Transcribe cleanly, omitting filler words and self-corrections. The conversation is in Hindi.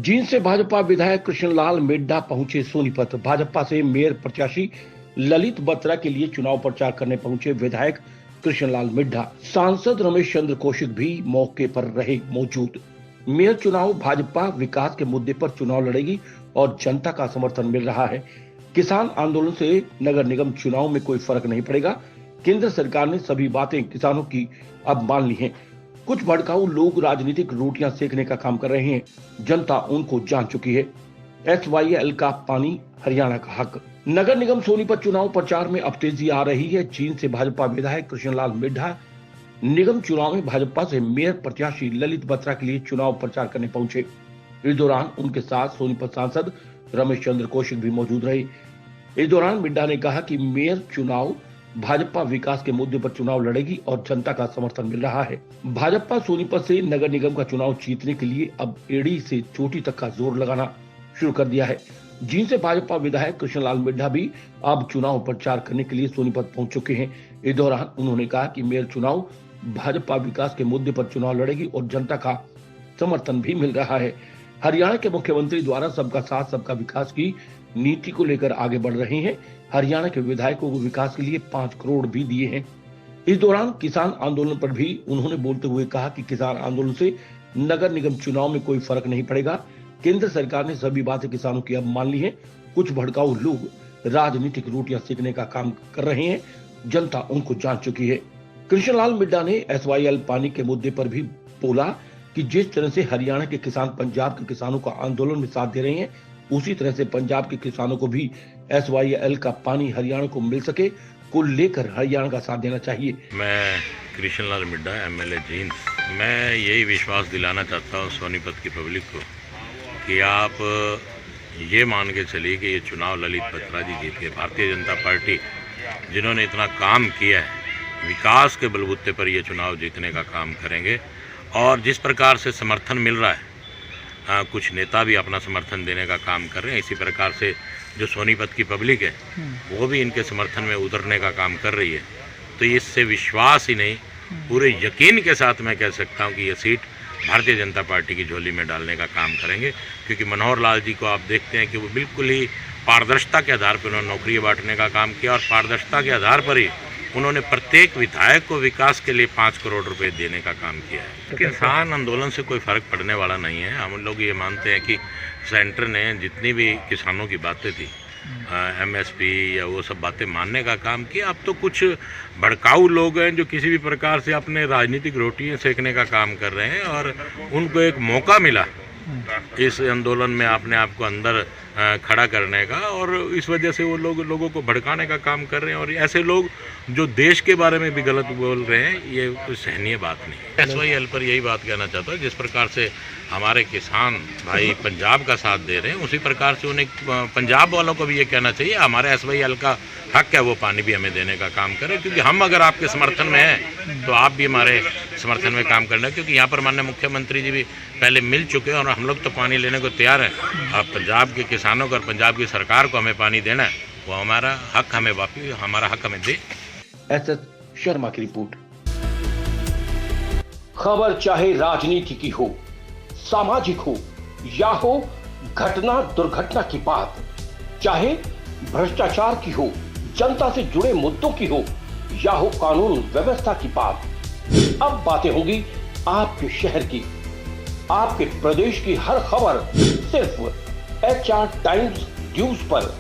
जींद से भाजपा विधायक कृष्णलाल मिड्ढा पहुंचे सोनीपत। भाजपा से मेयर प्रत्याशी ललित बत्रा के लिए चुनाव प्रचार करने पहुंचे विधायक कृष्णलाल मिड्ढा। सांसद रमेश चंद्र कौशिक भी मौके पर रहे मौजूद। मेयर चुनाव भाजपा विकास के मुद्दे पर चुनाव लड़ेगी और जनता का समर्थन मिल रहा है। किसान आंदोलन से नगर निगम चुनाव में कोई फर्क नहीं पड़ेगा। केंद्र सरकार ने सभी बातें किसानों की अब मान ली हैं। कुछ भड़काऊ लोग राजनीतिक रोटियां सेकने का काम कर रहे हैं। जनता उनको जान चुकी है। SYL का पानी हरियाणा का हक। नगर निगम सोनीपत चुनाव प्रचार में अब तेजी आ रही है। जींद से भाजपा विधायक कृष्णलाल मिड्ढा निगम चुनाव में भाजपा से मेयर प्रत्याशी ललित बत्रा के लिए चुनाव प्रचार करने पहुंचे। इस दौरान उनके साथ सोनीपत सांसद रमेश चंद्र कौशिक भी मौजूद रहे। इस दौरान मिड्ढा ने कहा कि मेयर चुनाव भाजपा विकास के मुद्दे पर चुनाव लड़ेगी और जनता का समर्थन मिल रहा है। भाजपा सोनीपत से नगर निगम का चुनाव जीतने के लिए अब एड़ी से चोटी तक का जोर लगाना शुरू कर दिया है। जींद से भाजपा विधायक कृष्णलाल मिड्ढा भी अब चुनाव प्रचार करने के लिए सोनीपत पहुंच चुके हैं। इस दौरान उन्होंने कहा कि मेयर चुनाव भाजपा विकास के मुद्दे पर चुनाव लड़ेगी और जनता का समर्थन भी मिल रहा है। हरियाणा के मुख्यमंत्री द्वारा सबका साथ सबका विकास की नीति को लेकर आगे बढ़ रहे हैं। हरियाणा के विधायकों को विकास के लिए 5 करोड़ भी दिए हैं। इस दौरान किसान आंदोलन पर भी उन्होंने बोलते हुए कहा कि किसान आंदोलन से नगर निगम चुनाव में कोई फर्क नहीं पड़ेगा। केंद्र सरकार ने सभी बातें किसानों की अब मान ली है। कुछ भड़काऊ लोग राजनीतिक रोटियां सेकने का काम कर रहे हैं। जनता उनको जान चुकी है। कृष्णलाल मिड्ढा ने SYL पानी के मुद्दे पर भी बोला कि जिस तरह से हरियाणा के किसान पंजाब के किसानों का आंदोलन में साथ दे रहे हैं, उसी तरह से पंजाब के किसानों को भी SYL का पानी हरियाणा को मिल सके को लेकर हरियाणा का साथ देना चाहिए। मैं कृष्णलाल मिड्ढा MLA जींद, मैं यही विश्वास दिलाना चाहता हूँ सोनीपत की पब्लिक को कि आप ये मान के चलिए कि ये चुनाव ललित बत्रा जी जीत के, भारतीय जनता पार्टी जिन्होंने इतना काम किया है, विकास के बलबूते पर ये चुनाव जीतने का काम करेंगे। और जिस प्रकार से समर्थन मिल रहा है, कुछ नेता भी अपना समर्थन देने का काम कर रहे हैं, इसी प्रकार से जो सोनीपत की पब्लिक है वो भी इनके समर्थन में उतरने का काम कर रही है। तो इससे विश्वास ही नहीं, पूरे यकीन के साथ मैं कह सकता हूं कि ये सीट भारतीय जनता पार्टी की झोली में डालने का काम करेंगे। क्योंकि मनोहर लाल जी को आप देखते हैं कि वो बिल्कुल ही पारदर्शिता के आधार पर उन्होंने नौकरी बांटने का काम किया और पारदर्शिता के आधार पर ही उन्होंने प्रत्येक विधायक को विकास के लिए 5 करोड़ रुपए देने का काम किया है। किसान आंदोलन से कोई फर्क पड़ने वाला नहीं है। हम लोग ये मानते हैं कि सेंटर ने जितनी भी किसानों की बातें थी, MSP या वो सब बातें मानने का काम किया। अब तो कुछ भड़काऊ लोग हैं जो किसी भी प्रकार से अपने राजनीतिक रोटियां सेकने का काम कर रहे हैं और उनको एक मौका मिला इस आंदोलन में अपने आप को अंदर खड़ा करने का, और इस वजह से वो लोग लोगों को भड़काने का काम कर रहे हैं। और ऐसे लोग जो देश के बारे में भी गलत बोल रहे हैं, ये कोई सहनीय बात नहीं। SYL पर यही बात कहना चाहता हूँ, जिस प्रकार से हमारे किसान भाई पंजाब का साथ दे रहे हैं, उसी प्रकार से उन्हें पंजाब वालों को भी ये कहना चाहिए हमारे SYL का हक है, वो पानी भी हमें देने का काम करें। क्योंकि हम अगर आपके समर्थन में हैं तो आप भी हमारे समर्थन में काम करना है। क्योंकि यहाँ पर माननीय मुख्यमंत्री जी भी पहले मिल चुके हैं और हम लोग तो पानी लेने को तैयार हैं। अब पंजाब के किसानों को और पंजाब की सरकार को हमें पानी देना है, वो हमारा हक हमें वापिस, हमारा हक हमें दे। SS शर्मा की रिपोर्ट। खबर चाहे राजनीति की हो, सामाजिक हो या हो घटना दुर्घटना की बात, चाहे भ्रष्टाचार की हो, जनता से जुड़े मुद्दों की हो या हो कानून व्यवस्था की बात, अब बातें होंगी आपके शहर की, आपके प्रदेश की हर खबर सिर्फ HR टाइम्स न्यूज पर।